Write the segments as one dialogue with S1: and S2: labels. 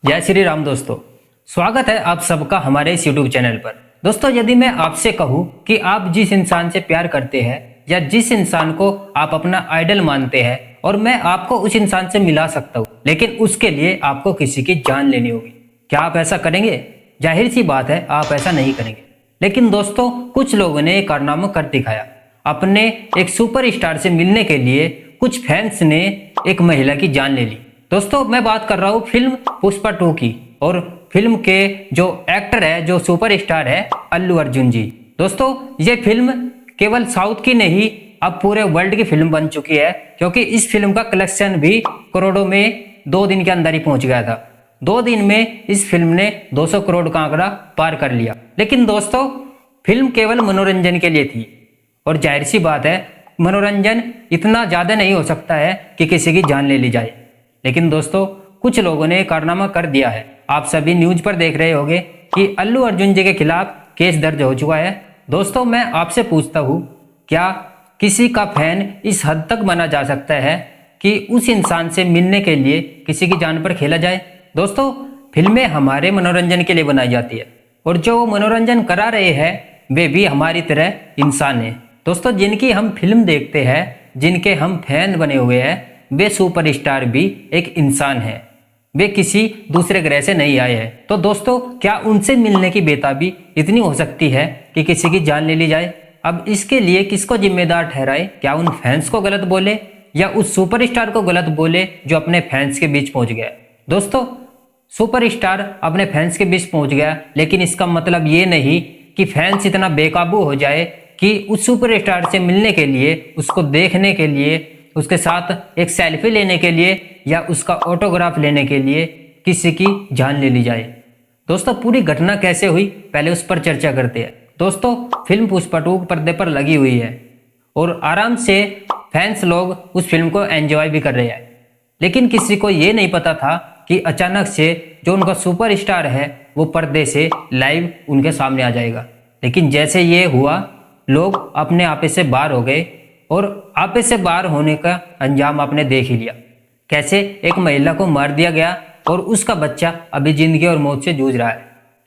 S1: जय श्री राम दोस्तों, स्वागत है आप सबका हमारे इस YouTube चैनल पर। दोस्तों, यदि मैं आपसे कहूं कि आप जिस इंसान से प्यार करते हैं या जिस इंसान को आप अपना आइडल मानते हैं और मैं आपको उस इंसान से मिला सकता हूं, लेकिन उसके लिए आपको किसी की जान लेनी होगी, क्या आप ऐसा करेंगे? जाहिर सी बात है, आप ऐसा नहीं करेंगे। लेकिन दोस्तों, कुछ लोगों ने एक कारनामा कर दिखाया। अपने एक सुपरस्टार से मिलने के लिए कुछ फैंस ने एक महिला की जान ले ली। दोस्तों, मैं बात कर रहा हूँ फिल्म पुष्पा 2 की, और फिल्म के जो एक्टर है, जो सुपरस्टार है, अल्लू अर्जुन जी। दोस्तों, ये फिल्म केवल साउथ की नहीं, अब पूरे वर्ल्ड की फिल्म बन चुकी है, क्योंकि इस फिल्म का कलेक्शन भी करोड़ों में 2 दिन के अंदर ही पहुंच गया था। 2 दिन में इस फिल्म ने 200 करोड़ का आंकड़ा पार कर लिया। लेकिन दोस्तों, फिल्म केवल मनोरंजन के लिए थी, और जाहिर सी बात है, मनोरंजन इतना ज्यादा नहीं हो सकता है कि किसी की जान ले ली जाए। लेकिन दोस्तों, कुछ लोगों ने कारनामा कर दिया है। आप सभी न्यूज पर देख रहे होंगे कि अल्लू अर्जुन जी के खिलाफ केस दर्ज हो चुका है। दोस्तों, मैं आपसे पूछता हूं, क्या किसी का फैन इस हद तक बना जा सकता है कि उस इंसान से मिलने के लिए किसी की जान पर खेला जाए? दोस्तों, फिल्में हमारे मनोरंजन के लिए बनाई जाती है, और जो मनोरंजन करा रहे हैं वे भी हमारी तरह इंसान हैं। दोस्तों, जिनकी हम फिल्म देखते हैं, जिनके हम फैन बने हुए हैं, वे सुपरस्टार भी एक इंसान है। वे किसी दूसरे ग्रह से नहीं आए हैं। तो दोस्तों, क्या उनसे मिलने की बेताबी इतनी हो सकती है कि किसी की जान ले ली जाए? अब इसके लिए किसको जिम्मेदार ठहराए? क्या उन फैंस को गलत बोले या उस सुपरस्टार को गलत बोले जो अपने फैंस के बीच पहुंच गया? दोस्तों, सुपरस्टार अपने फैंस के बीच पहुंच गया, लेकिन इसका मतलब ये नहीं कि फैंस इतना बेकाबू हो जाए कि उस सुपरस्टार से मिलने के लिए, उसको देखने के लिए, उसके साथ एक सेल्फी लेने के लिए या उसका ऑटोग्राफ लेने के लिए किसी की जान ले ली जाए। दोस्तों, पूरी घटना कैसे हुई, पहले उस पर चर्चा करते हैं। दोस्तों, फिल्म पुष्पा 2 पर्दे पर लगी हुई है और आराम से फैंस लोग उस फिल्म को एंजॉय भी कर रहे हैं। लेकिन किसी को ये नहीं पता था कि अचानक से जो उनका सुपरस्टार है वो पर्दे से लाइव उनके सामने आ जाएगा। लेकिन जैसे ये हुआ, लोग अपने आपे से बाहर हो गए, और आपे से बाहर होने का अंजाम आपने देख ही लिया। कैसे एक महिला को मार दिया गया और उसका बच्चा अभी जिंदगी और मौत से जूझ रहा है।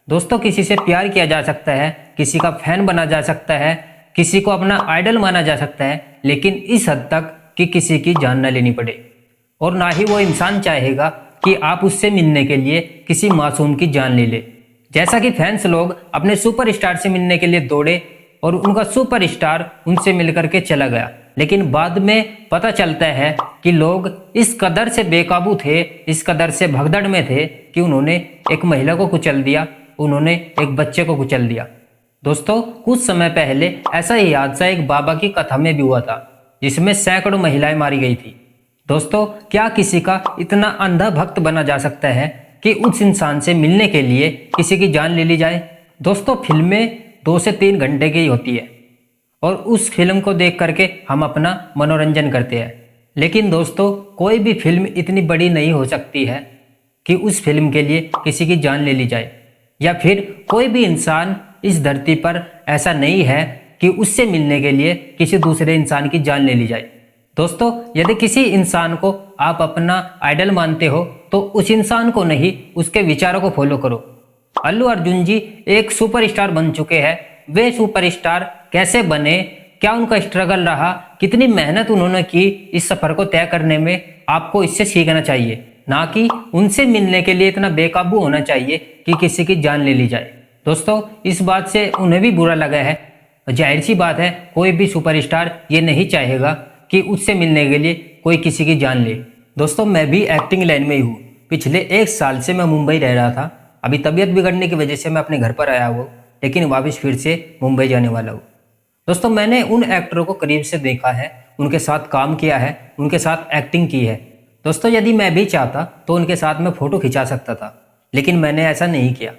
S1: दोस्तों, किसी से प्यार किया जा सकता है, किसी का फैन बना जा सकता है, किसी को अपना आइडल माना जा सकता है, लेकिन इस हद तक कि किसी की जान न लेनी पड़े। और ना ही वो इंसान चाहेगा कि आप उससे मिलने के लिए किसी मासूम की जान ले ले। जैसा कि फैंस लोग अपने सुपरस्टार से मिलने के लिए दौड़े और उनका सुपरस्टार उनसे मिलकर के चला गया, लेकिन बाद में पता चलता है कि लोग इस कदर से बेकाबू थे, इस कदर से भगदड़ में थे कि उन्होंने एक महिला को कुचल दिया, उन्होंने एक बच्चे को कुचल दिया। दोस्तों, कुछ समय पहले ऐसा ही हादसा एक बाबा की कथा में भी हुआ था, जिसमें सैकड़ों महिलाएं मारी गई थी। दोस्तों, क्या किसी का इतना अंधा भक्त बना जा सकता है कि उस इंसान से मिलने के लिए किसी की जान ले ली जाए? दोस्तों, फिल्में 2 से 3 घंटे की होती है और उस फिल्म को देख करके हम अपना मनोरंजन करते हैं। लेकिन दोस्तों, कोई भी फिल्म इतनी बड़ी नहीं हो सकती है कि उस फिल्म के लिए किसी की जान ले ली जाए, या फिर कोई भी इंसान इस धरती पर ऐसा नहीं है कि उससे मिलने के लिए किसी दूसरे इंसान की जान ले ली जाए। दोस्तों, यदि किसी इंसान को आप अपना आइडल मानते हो तो उस इंसान को नहीं, उसके विचारों को फॉलो करो। अल्लू अर्जुन जी एक सुपरस्टार बन चुके हैं। वे सुपरस्टार कैसे बने, क्या उनका स्ट्रगल रहा, कितनी मेहनत उन्होंने की इस सफर को तय करने में, आपको इससे सीखना चाहिए, ना कि उनसे मिलने के लिए इतना बेकाबू होना चाहिए कि किसी की जान ले ली जाए। दोस्तों, इस बात से उन्हें भी बुरा लगा है। जाहिर सी बात है, कोई भी सुपरस्टार ये नहीं चाहेगा कि उससे मिलने के लिए कोई किसी की जान ले। दोस्तों, मैं भी एक्टिंग लाइन में ही हूँ। पिछले 1 साल से मैं मुंबई रह रहा था। अभी तबीयत बिगड़ने की वजह से मैं अपने घर पर आया हुआ, लेकिन वापस फिर से मुंबई जाने वाला हूँ। दोस्तों, मैंने उन एक्टरों को करीब से देखा है, उनके साथ काम किया है, उनके साथ एक्टिंग की है। दोस्तों, यदि मैं भी चाहता तो उनके साथ मैं फोटो खिंचा सकता था, लेकिन मैंने ऐसा नहीं किया।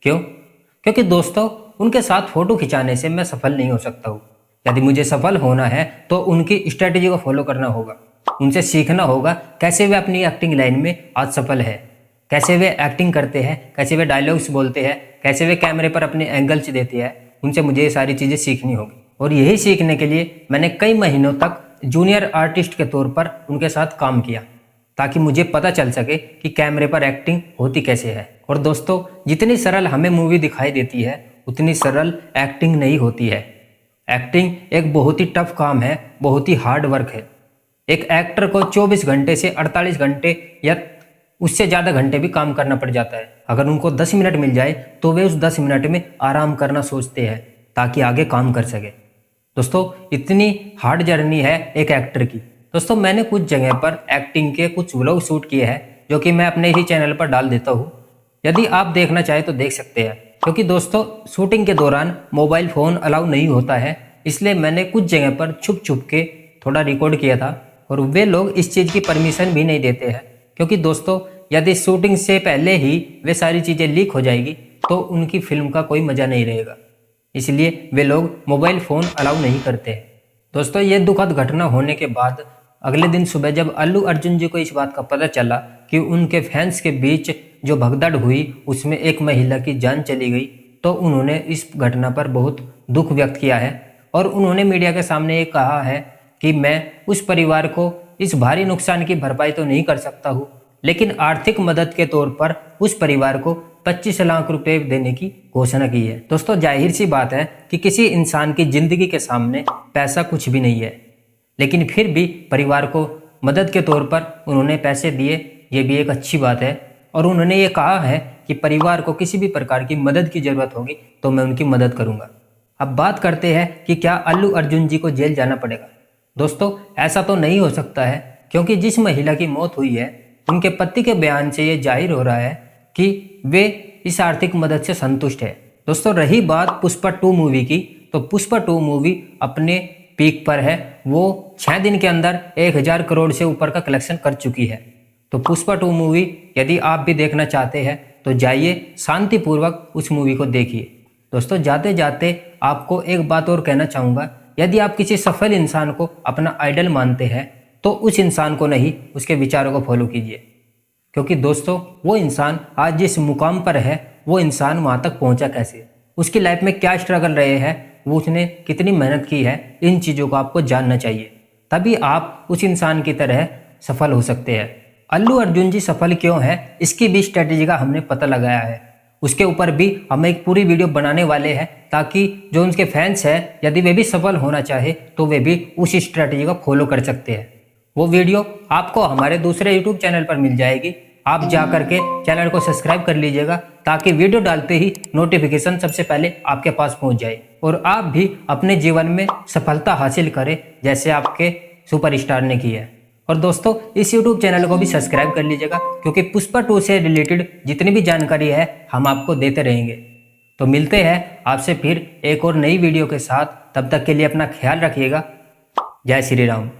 S1: क्यों? क्योंकि दोस्तों, उनके साथ फोटो खिंचाने से मैं सफल नहीं हो सकता हूँ। यदि मुझे सफल होना है तो उनकी स्ट्रेटेजी को फॉलो करना होगा, उनसे सीखना होगा कैसे वे अपनी एक्टिंग लाइन में आज सफल है, कैसे वे एक्टिंग करते हैं, कैसे वे डायलॉग्स बोलते हैं, कैसे वे कैमरे पर अपने एंगल्स देते हैं। उनसे मुझे ये सारी चीज़ें सीखनी होगी, और यही सीखने के लिए मैंने कई महीनों तक जूनियर आर्टिस्ट के तौर पर उनके साथ काम किया। ताकि मुझे पता चल सके कि कैमरे पर एक्टिंग होती कैसे है। और दोस्तों, जितनी सरल हमें मूवी दिखाई देती है उतनी सरल एक्टिंग नहीं होती है। एक्टिंग एक बहुत ही टफ काम है, बहुत ही हार्ड वर्क है। एक एक्टर को 24 घंटे से 48 घंटे या उससे ज़्यादा घंटे भी काम करना पड़ जाता है। अगर उनको 10 मिनट मिल जाए तो वे उस 10 मिनट में आराम करना सोचते हैं ताकि आगे काम कर सके। दोस्तों, इतनी हार्ड जर्नी है एक एक्टर की। दोस्तों, मैंने कुछ जगह पर एक्टिंग के कुछ व्लॉग शूट किए हैं जो कि मैं अपने ही चैनल पर डाल देता हूँ। यदि आप देखना चाहें तो देख सकते हैं, क्योंकि दोस्तों शूटिंग के दौरान मोबाइल फ़ोन अलाउ नहीं होता है, इसलिए मैंने कुछ जगह पर छुप छुप के थोड़ा रिकॉर्ड किया था। और वे लोग इस चीज़ की परमिशन भी नहीं देते हैं, क्योंकि दोस्तों यदि शूटिंग से पहले ही वे सारी चीज़ें लीक हो जाएगी तो उनकी फिल्म का कोई मज़ा नहीं रहेगा। इसलिए वे लोग मोबाइल फ़ोन अलाउ नहीं करते हैं। दोस्तों, ये दुखद घटना होने के बाद अगले दिन सुबह जब अल्लू अर्जुन जी को इस बात का पता चला कि उनके फैंस के बीच जो भगदड़ हुई उसमें एक महिला की जान चली गई, तो उन्होंने इस घटना पर बहुत दुख व्यक्त किया है। और उन्होंने मीडिया के सामने ये कहा है कि मैं उस परिवार को इस भारी नुकसान की भरपाई तो नहीं कर सकता हूँ, लेकिन आर्थिक मदद के तौर पर उस परिवार को 25 लाख रुपए देने की घोषणा की है। दोस्तों, जाहिर सी बात है कि किसी इंसान की जिंदगी के सामने पैसा कुछ भी नहीं है, लेकिन फिर भी परिवार को मदद के तौर पर उन्होंने पैसे दिए, ये भी एक अच्छी बात है। और उन्होंने ये कहा है कि परिवार को किसी भी प्रकार की मदद की जरूरत होगी तो मैं उनकी मदद करूंगा। अब बात करते हैं कि क्या अल्लू अर्जुन जी को जेल जाना पड़ेगा। दोस्तों, ऐसा तो नहीं हो सकता है, क्योंकि जिस महिला की मौत हुई है उनके पति के बयान से ये जाहिर हो रहा है कि वे इस आर्थिक मदद से संतुष्ट है। दोस्तों, रही बात पुष्पा 2 मूवी की, तो पुष्पा 2 मूवी अपने पीक पर है। वो 6 दिन के अंदर 1000 करोड़ से ऊपर का कलेक्शन कर चुकी है। तो पुष्पा 2 मूवी यदि आप भी देखना चाहते हैं तो जाइए शांतिपूर्वक उस मूवी को देखिए। दोस्तों, जाते जाते आपको एक बात और कहना चाहूँगा, यदि आप किसी सफल इंसान को अपना आइडल मानते हैं तो उस इंसान को नहीं, उसके विचारों को फॉलो कीजिए। क्योंकि दोस्तों, वो इंसान आज जिस मुकाम पर है वो इंसान वहाँ तक पहुँचा कैसे, उसकी लाइफ में क्या स्ट्रगल रहे हैं, वो उसने कितनी मेहनत की है, इन चीज़ों को आपको जानना चाहिए। तभी आप उस इंसान की तरह सफल हो सकते हैं। अल्लू अर्जुन जी सफल क्यों है, इसकी भी स्ट्रेटेजी का हमने पता लगाया है। उसके ऊपर भी हम एक पूरी वीडियो बनाने वाले हैं, ताकि जो उनके फैंस हैं यदि वे भी सफल होना चाहे तो वे भी उस स्ट्रेटेजी को फॉलो कर सकते हैं। वो वीडियो आपको हमारे दूसरे यूट्यूब चैनल पर मिल जाएगी। आप जा करके चैनल को सब्सक्राइब कर लीजिएगा, ताकि वीडियो डालते ही नोटिफिकेशन सबसे पहले आपके पास पहुंच जाए और आप भी अपने जीवन में सफलता हासिल करें जैसे आपके सुपरस्टार ने की है। और दोस्तों, इस यूट्यूब चैनल को भी सब्सक्राइब कर लीजिएगा, क्योंकि पुष्पा 2 से रिलेटेड जितनी भी जानकारी है हम आपको देते रहेंगे। तो मिलते हैं आपसे फिर एक और नई वीडियो के साथ। तब तक के लिए अपना ख्याल रखिएगा। जय श्री राम।